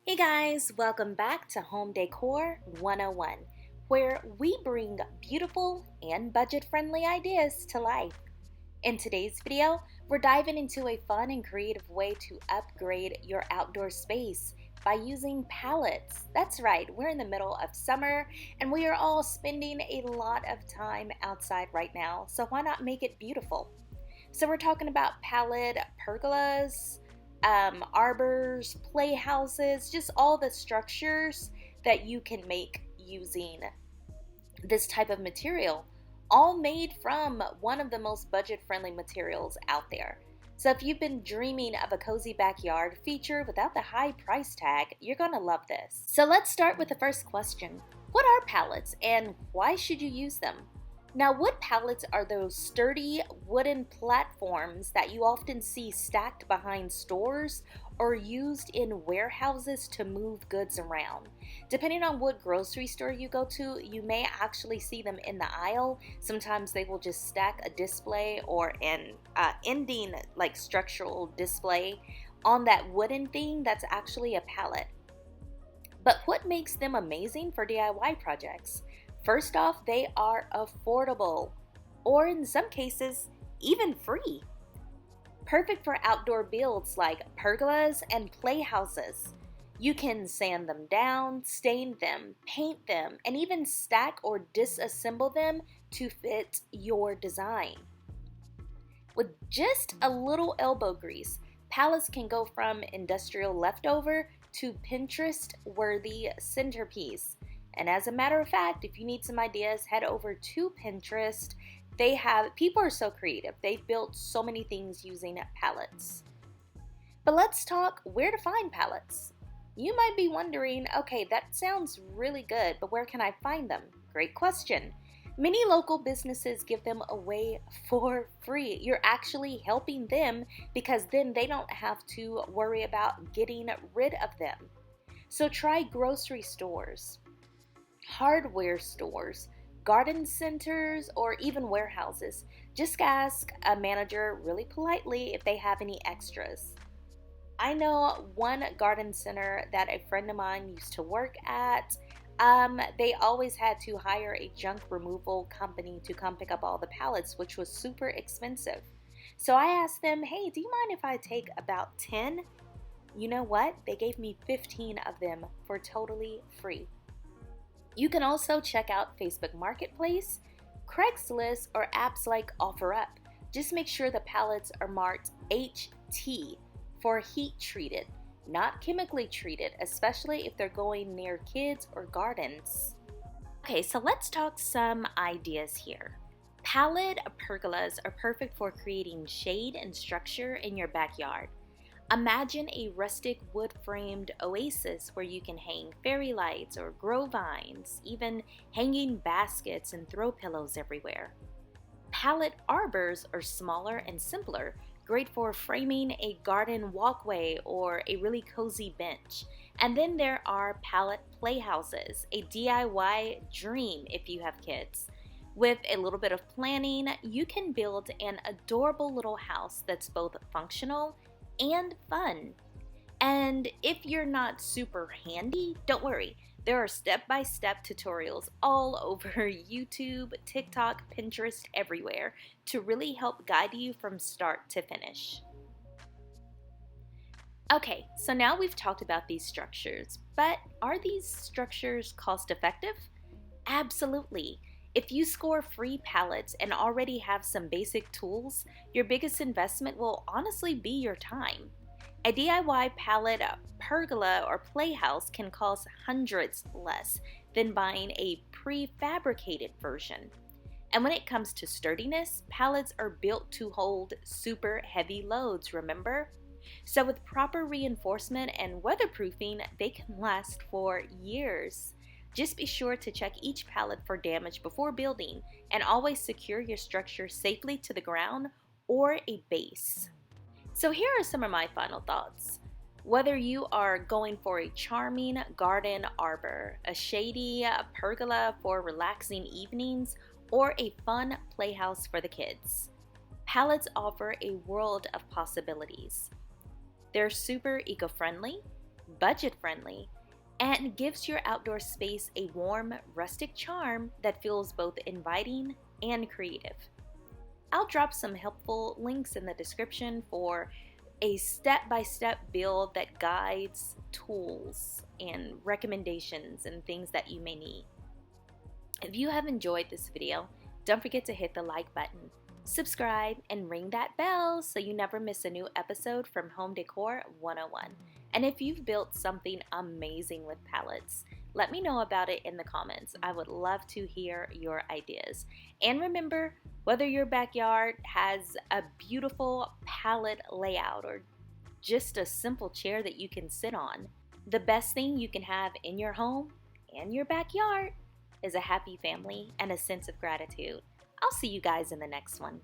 Hey guys, welcome back to Home Decor 101, where we bring beautiful and budget-friendly ideas to life. In today's video, we're diving into a fun and creative way to upgrade your outdoor space by using pallets. That's right, we're in the middle of summer and we are all spending a lot of time outside right now, so why not make it beautiful? So we're talking about pallet pergolas, arbors, playhouses, just all the structures that you can make using this type of material, all made from one of the most budget-friendly materials out there. So if you've been dreaming of a cozy backyard feature without the high price tag, you're gonna love this. So let's start with the first question. What are pallets and why should you use them? Now, wood pallets are those sturdy wooden platforms that you often see stacked behind stores or used in warehouses to move goods around. Depending on what grocery store you go to, you may actually see them in the aisle. Sometimes they will just stack a display or an ending like structural display on that wooden thing that's actually a pallet. But what makes them amazing for DIY projects? First off, they are affordable, or in some cases, even free. Perfect for outdoor builds like pergolas and playhouses. You can sand them down, stain them, paint them, and even stack or disassemble them to fit your design. With just a little elbow grease, pallets can go from industrial leftover to Pinterest-worthy centerpiece. And as a matter of fact, if you need some ideas, head over to Pinterest. People are so creative. They've built so many things using pallets. But let's talk where to find pallets. You might be wondering, okay, that sounds really good, but where can I find them? Great question. Many local businesses give them away for free. You're actually helping them because then they don't have to worry about getting rid of them. So try grocery stores, hardware stores, garden centers, or even warehouses. Just ask a manager really politely if they have any extras. I know one garden center that a friend of mine used to work at. They always had to hire a junk removal company to come pick up all the pallets, which was super expensive. So I asked them, hey, do you mind if I take about 10? You know what? They gave me 15 of them for totally free. You can also check out Facebook Marketplace, Craigslist, or apps like OfferUp. Just make sure the pallets are marked HT for heat treated, not chemically treated, especially if they're going near kids or gardens. Okay, so let's talk some ideas here. Pallet pergolas are perfect for creating shade and structure in your backyard. Imagine a rustic wood-framed oasis where you can hang fairy lights or grow vines, even hanging baskets and throw pillows everywhere. Pallet arbors are smaller and simpler, great for framing a garden walkway or a really cozy bench. And then there are pallet playhouses, a DIY dream if you have kids. With a little bit of planning, you can build an adorable little house that's both functional and fun. And if you're not super handy, don't worry. There are step-by-step tutorials all over YouTube, TikTok, Pinterest, everywhere to really help guide you from start to finish. Okay, so now we've talked about these structures, but are these structures cost-effective? Absolutely. If you score free pallets and already have some basic tools, your biggest investment will honestly be your time. A DIY pallet pergola or playhouse can cost hundreds less than buying a prefabricated version. And when it comes to sturdiness, pallets are built to hold super heavy loads, remember? So with proper reinforcement and weatherproofing, they can last for years. Just be sure to check each pallet for damage before building and always secure your structure safely to the ground or a base. So here are some of my final thoughts. Whether you are going for a charming garden arbor, a shady pergola for relaxing evenings, or a fun playhouse for the kids, pallets offer a world of possibilities. They're super eco-friendly, budget-friendly, and gives your outdoor space a warm, rustic charm that feels both inviting and creative. I'll drop some helpful links in the description for a step-by-step build that guides tools and recommendations and things that you may need. If you have enjoyed this video, don't forget to hit the like button, subscribe, and ring that bell so you never miss a new episode from Home Decor 101. And if you've built something amazing with pallets, let me know about it in the comments. I would love to hear your ideas. And remember, whether your backyard has a beautiful pallet layout or just a simple chair that you can sit on, the best thing you can have in your home and your backyard is a happy family and a sense of gratitude. I'll see you guys in the next one.